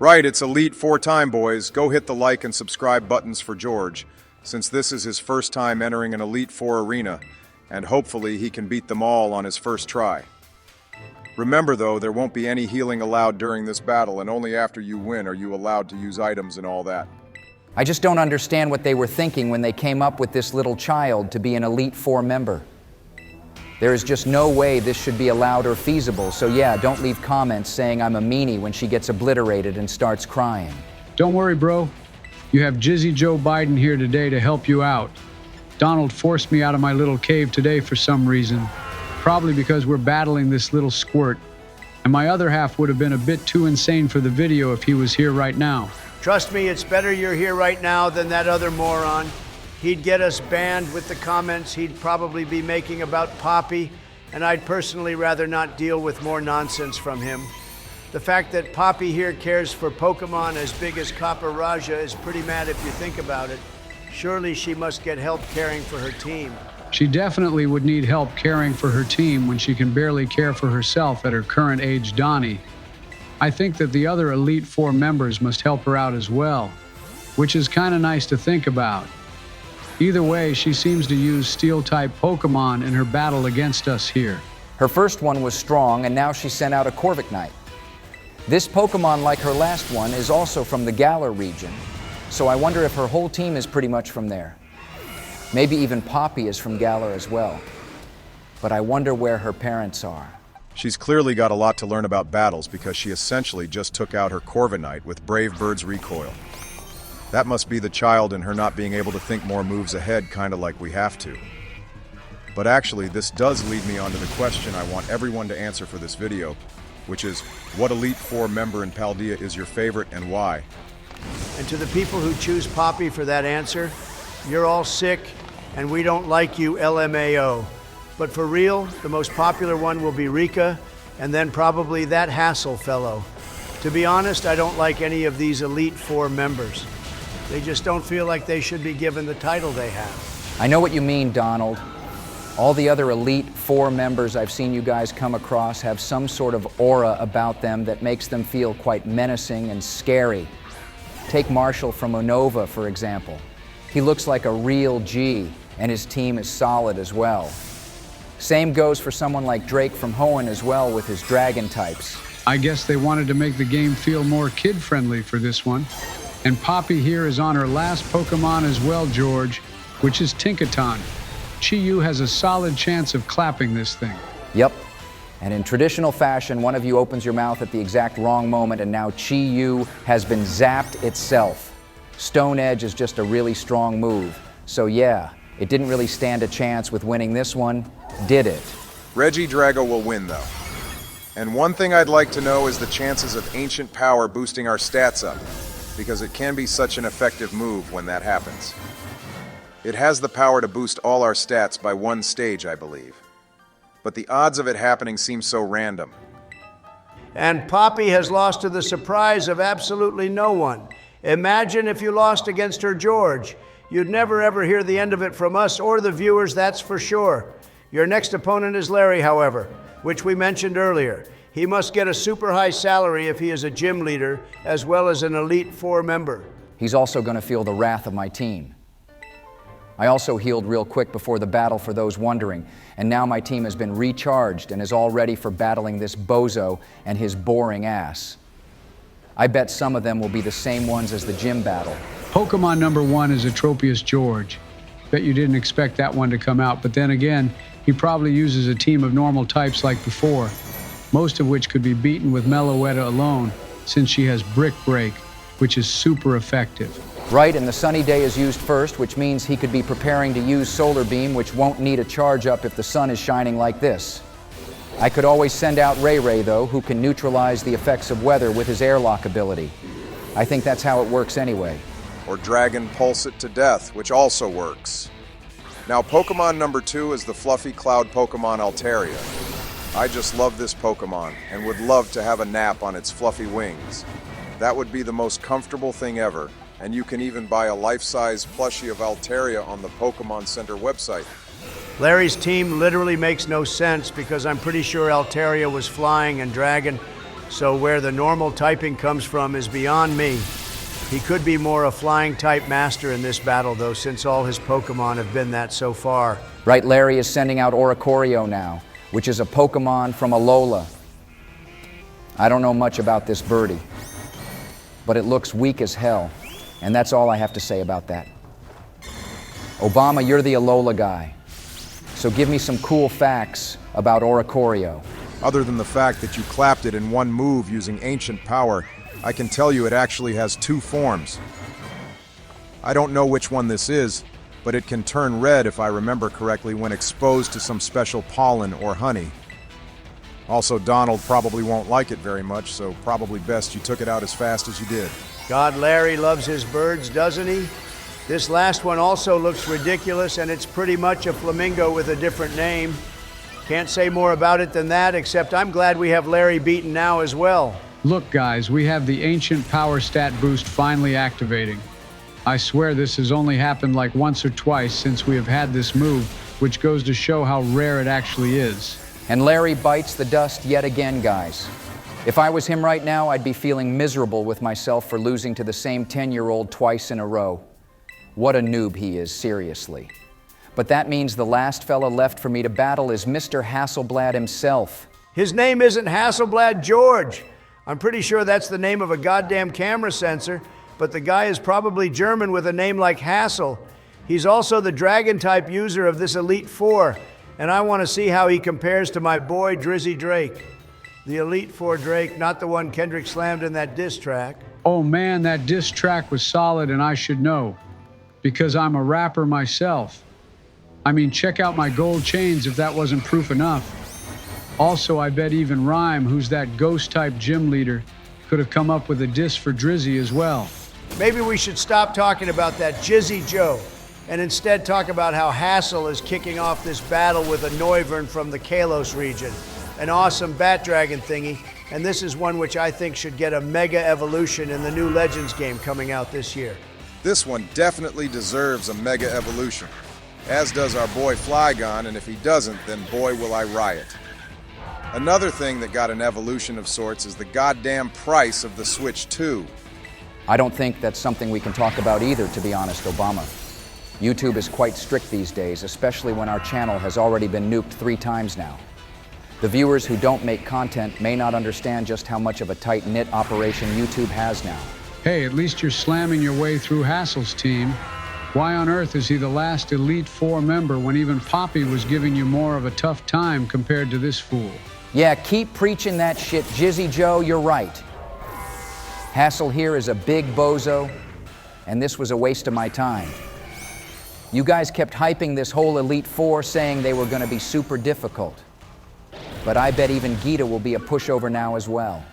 Right, it's Elite 4-time, boys. Go hit the like and subscribe buttons for George, since this is his first time entering an Elite 4 arena, and hopefully he can beat them all on his first try. Remember though, there won't be any healing allowed during this battle, and only after you win are you allowed to use items and all that. I just don't understand what they were thinking when they came up with this little child to be an Elite 4 member. There is just no way this should be allowed or feasible, so yeah, don't leave comments saying I'm a meanie when she gets obliterated and starts crying. Don't worry, bro. You have Jizzy Joe Biden here today to help you out. Donald forced me out of my little cave today for some reason, probably because we're battling this little squirt, and my other half would have been a bit too insane for the video if he was here right now. Trust me, it's better you're here right now than that other moron. He'd get us banned with the comments he'd probably be making about Poppy, and I'd personally rather not deal with more nonsense from him. The fact that Poppy here cares for Pokémon as big as Copper Raja is pretty mad if you think about it. Surely she must get help caring for her team. She definitely would need help caring for her team when she can barely care for herself at her current age, Donnie. I think that the other Elite 4 members must help her out as well, which is kind of nice to think about. Either way, she seems to use Steel-type Pokémon in her battle against us here. Her first one was strong, and now she sent out a Corviknight. This Pokémon, like her last one, is also from the Galar region, so I wonder if her whole team is pretty much from there. Maybe even Poppy is from Galar as well. But I wonder where her parents are. She's clearly got a lot to learn about battles because she essentially just took out her Corviknight with Brave Bird's Recoil. That must be the child in her not being able to think more moves ahead, kind of like we have to. But actually, this does lead me on to the question I want everyone to answer for this video, which is, what Elite 4 member in Paldea is your favorite and why? And to the people who choose Poppy for that answer, you're all sick, and we don't like you, LMAO. But for real, the most popular one will be Rika, and then probably that Hassel fellow. To be honest, I don't like any of these Elite 4 members. They just don't feel like they should be given the title they have. I know what you mean, Donald. All the other Elite 4 members I've seen you guys come across have some sort of aura about them that makes them feel quite menacing and scary. Take Marshall from Unova, for example. He looks like a real G, and his team is solid as well. Same goes for someone like Drake from Hoenn as well with his dragon types. I guess they wanted to make the game feel more kid-friendly for this one. And Poppy here is on her last Pokemon as well, George, which is Tinkaton. Chi-Yu has a solid chance of clapping this thing. Yep. And in traditional fashion, one of you opens your mouth at the exact wrong moment, and now Chi-Yu has been zapped itself. Stone Edge is just a really strong move. So yeah, it didn't really stand a chance with winning this one, did it? Regidrago will win, though. And one thing I'd like to know is the chances of Ancient Power boosting our stats up, because it can be such an effective move when that happens. It has the power to boost all our stats by one stage, I believe. But the odds of it happening seem so random. And Poppy has lost to the surprise of absolutely no one. Imagine if you lost against her George. You'd never ever hear the end of it from us or the viewers, that's for sure. Your next opponent is Larry, however, which we mentioned earlier. He must get a super high salary if he is a gym leader, as well as an Elite 4 member. He's also going to feel the wrath of my team. I also healed real quick before the battle for those wondering, and now my team has been recharged and is all ready for battling this bozo and his boring ass. I bet some of them will be the same ones as the gym battle. Pokemon number 1 is Atropius George. Bet you didn't expect that one to come out, but then again, he probably uses a team of normal types like before, most of which could be beaten with Meloetta alone, since she has Brick Break, which is super effective. Right, and the Sunny Day is used first, which means he could be preparing to use Solar Beam, which won't need a charge up if the sun is shining like this. I could always send out Ray Ray, though, who can neutralize the effects of weather with his airlock ability. I think that's how it works anyway. Or Dragon Pulse it to death, which also works. Now, Pokemon number 2 is the fluffy cloud Pokemon Altaria. I just love this Pokemon, and would love to have a nap on its fluffy wings. That would be the most comfortable thing ever, and you can even buy a life-size plushie of Altaria on the Pokemon Center website. Larry's team literally makes no sense because I'm pretty sure Altaria was flying and Dragon, so where the normal typing comes from is beyond me. He could be more a flying type master in this battle though, since all his Pokémon have been that so far. Right, Larry is sending out Oricorio now, which is a Pokémon from Alola. I don't know much about this birdie, but it looks weak as hell, and that's all I have to say about that. Obama, you're the Alola guy, so give me some cool facts about Oricorio. Other than the fact that you clapped it in one move using ancient power, I can tell you it actually has two forms. I don't know which one this is, but it can turn red if I remember correctly when exposed to some special pollen or honey. Also, Donald probably won't like it very much, so probably best you took it out as fast as you did. God, Larry loves his birds, doesn't he? This last one also looks ridiculous, and it's pretty much a flamingo with a different name. Can't say more about it than that, except I'm glad we have Larry beaten now as well. Look, guys, we have the ancient power stat boost finally activating. I swear this has only happened like once or twice since we have had this move, which goes to show how rare it actually is. And Larry bites the dust yet again, guys. If I was him right now, I'd be feeling miserable with myself for losing to the same 10-year-old twice in a row. What a noob he is, seriously. But that means the last fella left for me to battle is Mr. Hasselblad himself. His name isn't Hasselblad George. I'm pretty sure that's the name of a goddamn camera sensor, but the guy is probably German with a name like Hassel. He's also the dragon-type user of this Elite Four, and I want to see how he compares to my boy Drizzy Drake. The Elite Four Drake, not the one Kendrick slammed in that diss track. Oh man, that diss track was solid, and I should know, because I'm a rapper myself. I mean, check out my gold chains if that wasn't proof enough. Also, I bet even Rhyme, who's that ghost-type gym leader, could have come up with a diss for Drizzy as well. Maybe we should stop talking about that Jizzy Joe and instead talk about how Hassel is kicking off this battle with a Noivern from the Kalos region, an awesome bat dragon thingy, and this is one which I think should get a mega evolution in the new Legends game coming out this year. This one definitely deserves a mega evolution, as does our boy Flygon, and if he doesn't, then boy will I riot. Another thing that got an evolution of sorts is the goddamn price of the Switch 2. I don't think that's something we can talk about either, to be honest, Obama. YouTube is quite strict these days, especially when our channel has already been nuked 3 times now. The viewers who don't make content may not understand just how much of a tight-knit operation YouTube has now. Hey, at least you're slamming your way through Hassel's team. Why on earth is he the last Elite Four member when even Poppy was giving you more of a tough time compared to this fool? Yeah, keep preaching that shit, Jizzy Joe, you're right. Hassel here is a big bozo, and this was a waste of my time. You guys kept hyping this whole Elite Four, saying they were going to be super difficult. But I bet even Geeta will be a pushover now as well.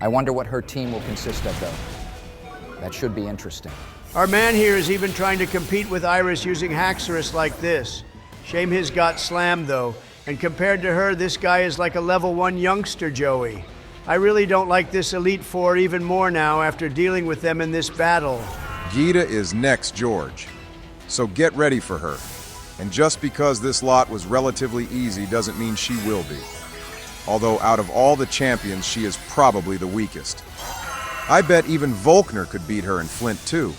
I wonder what her team will consist of, though. That should be interesting. Our man here is even trying to compete with Iris using Haxorus like this. Shame his got slammed, though. And compared to her, this guy is like a level 1 youngster, Joey. I really don't like this Elite Four even more now after dealing with them in this battle. Geeta is next, George. So get ready for her. And just because this lot was relatively easy doesn't mean she will be. Although out of all the champions, she is probably the weakest. I bet even Volkner could beat her in Flint too.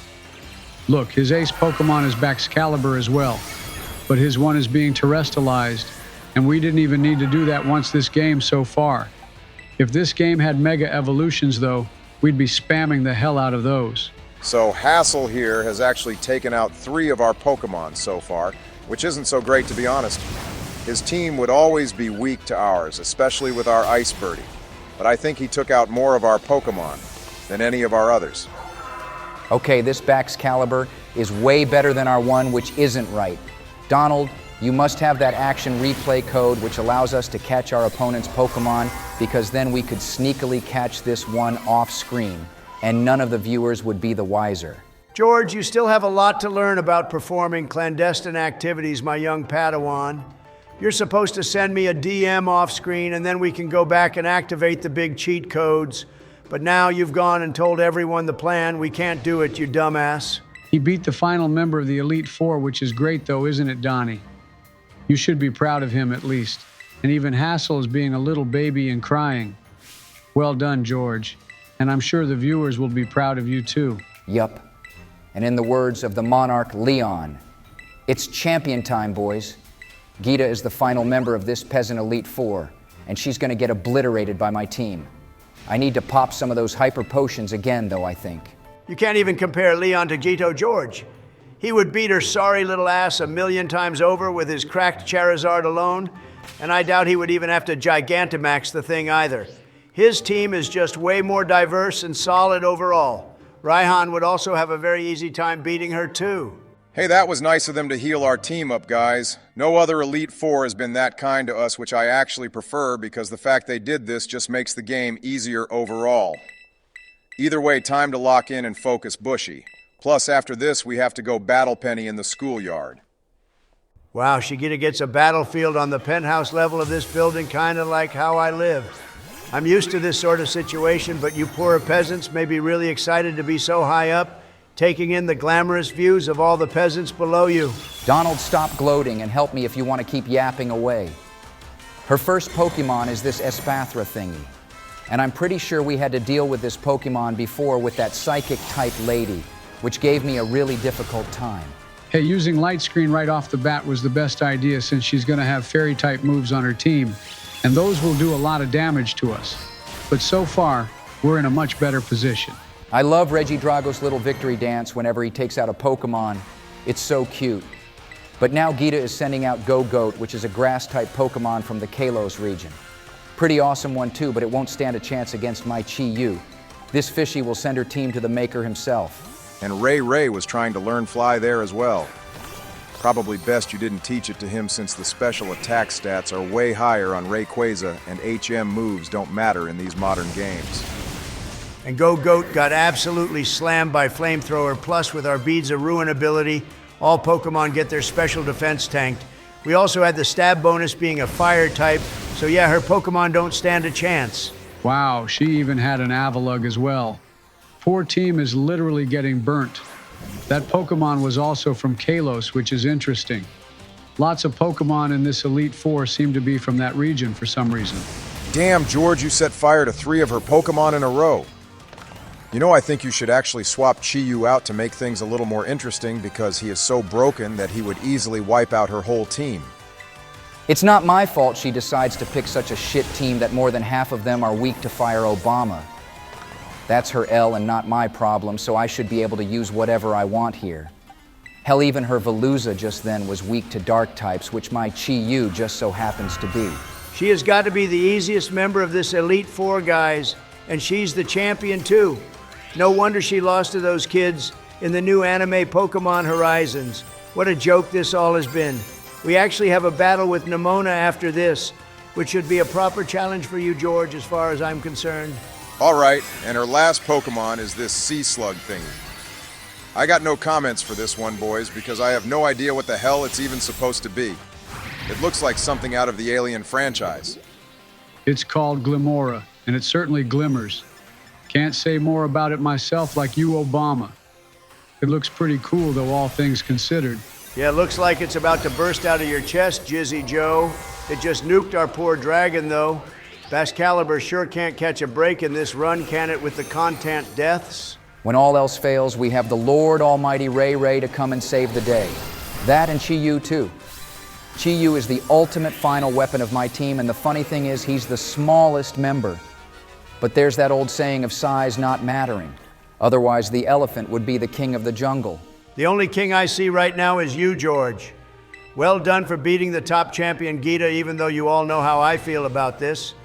Look, his ace Pokemon is Baxcalibur as well, but his one is being terrestrialized, and we didn't even need to do that once this game so far. If this game had mega evolutions though, we'd be spamming the hell out of those. So Hassel here has actually taken out 3 of our Pokemon so far, which isn't so great to be honest. His team would always be weak to ours, especially with our Ice Birdie. But I think he took out more of our Pokemon than any of our others. Okay, this Baxcalibur is way better than our one, which isn't right. Donald, you must have that action replay code which allows us to catch our opponent's Pokemon, because then we could sneakily catch this one off screen, and none of the viewers would be the wiser. George, you still have a lot to learn about performing clandestine activities, my young Padawan. You're supposed to send me a DM off screen and then we can go back and activate the big cheat codes. But now you've gone and told everyone the plan. We can't do it, you dumbass. He beat the final member of the Elite Four, which is great though, isn't it, Donnie? You should be proud of him at least. And even Hassel is being a little baby and crying. Well done, George. And I'm sure the viewers will be proud of you too. Yup. And in the words of the monarch Leon, it's champion time, boys. Geeta is the final member of this Peasant Elite Four, and she's going to get obliterated by my team. I need to pop some of those hyper potions again, though, I think. You can't even compare Leon to Geeta George. He would beat her sorry little ass 1,000,000 times over with his cracked Charizard alone, and I doubt he would even have to Gigantamax the thing either. His team is just way more diverse and solid overall. Raihan would also have a very easy time beating her too. Hey, that was nice of them to heal our team up, guys. No other Elite Four has been that kind to us, which I actually prefer because the fact they did this just makes the game easier overall. Either way, time to lock in and focus Bushy. Plus, after this, we have to go battle Penny in the schoolyard. Wow, Shigita gets a battlefield on the penthouse level of this building, kind of like how I live. I'm used to this sort of situation, but you poorer peasants may be really excited to be so high up, taking in the glamorous views of all the peasants below you. Donald, stop gloating and help me if you want to keep yapping away. Her first Pokemon is this Espathra thingy, and I'm pretty sure we had to deal with this Pokemon before with that psychic-type lady, which gave me a really difficult time. Hey, using Light Screen right off the bat was the best idea since she's going to have Fairy-type moves on her team, and those will do a lot of damage to us. But so far, we're in a much better position. I love Regidrago's little victory dance whenever he takes out a Pokemon. It's so cute. But now Geeta is sending out Go-Goat, which is a grass-type Pokemon from the Kalos region. Pretty awesome one too, but it won't stand a chance against my Chi-Yu. This fishy will send her team to the maker himself. And Ray was trying to learn Fly there as well. Probably best you didn't teach it to him since the special attack stats are way higher on Rayquaza and HM moves don't matter in these modern games. And Go-Goat got absolutely slammed by Flamethrower, plus with our Beads of Ruin ability, all Pokemon get their special defense tanked. We also had the stab bonus being a fire type, so yeah, her Pokemon don't stand a chance. Wow, she even had an Avalugg as well. Poor team is literally getting burnt. That Pokemon was also from Kalos, which is interesting. Lots of Pokemon in this Elite Four seem to be from that region for some reason. Damn, George, you set fire to 3 of her Pokemon in a row. You know, I think you should actually swap Chi-Yu out to make things a little more interesting because he is so broken that he would easily wipe out her whole team. It's not my fault she decides to pick such a shit team that more than half of them are weak to Fire Obama. That's her L and not my problem, so I should be able to use whatever I want here. Hell, even her Veluza just then was weak to dark types, which my Chi-Yu just so happens to be. She has got to be the easiest member of this Elite Four, guys, and she's the champion too. No wonder she lost to those kids in the new anime Pokemon Horizons. What a joke this all has been. We actually have a battle with Nemona after this, which should be a proper challenge for you, George, as far as I'm concerned. All right, and her last Pokemon is this sea slug thingy. I got no comments for this one, boys, because I have no idea what the hell it's even supposed to be. It looks like something out of the Alien franchise. It's called Glimora, and it certainly glimmers. Can't say more about it myself like you, Obama. It looks pretty cool, though, all things considered. Yeah, it looks like it's about to burst out of your chest, Jizzy Joe. It just nuked our poor dragon, though. Bascalibur sure can't catch a break in this run, can it, with the content deaths? When all else fails, we have the Lord Almighty Ray to come and save the day. That and Chi-Yu too. Chi-Yu is the ultimate final weapon of my team, and the funny thing is he's the smallest member. But there's that old saying of size not mattering. Otherwise, the elephant would be the king of the jungle. The only king I see right now is you, George. Well done for beating the top champion Geeta, even though you all know how I feel about this.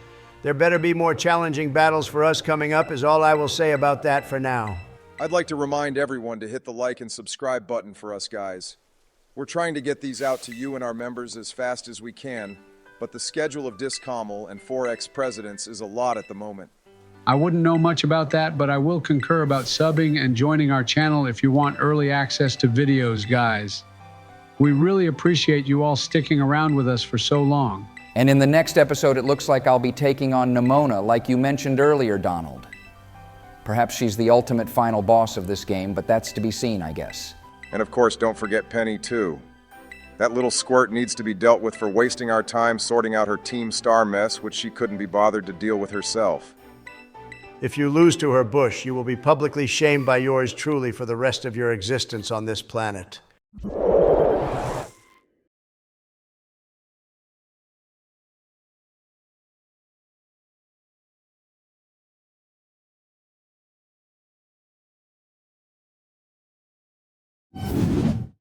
There better be more challenging battles for us coming up, is all I will say about that for now. I'd like to remind everyone to hit the like and subscribe button for us guys. We're trying to get these out to you and our members as fast as we can, but the schedule of Discoml and 4X presidents is a lot at the moment. I wouldn't know much about that, but I will concur about subbing and joining our channel if you want early access to videos, guys. We really appreciate you all sticking around with us for so long. And in the next episode, it looks like I'll be taking on Nemona, like you mentioned earlier, Donald. Perhaps she's the ultimate final boss of this game, but that's to be seen, I guess. And of course, don't forget Penny, too. That little squirt needs to be dealt with for wasting our time sorting out her Team Star mess, which she couldn't be bothered to deal with herself. If you lose to her bush, you will be publicly shamed by yours truly for the rest of your existence on this planet.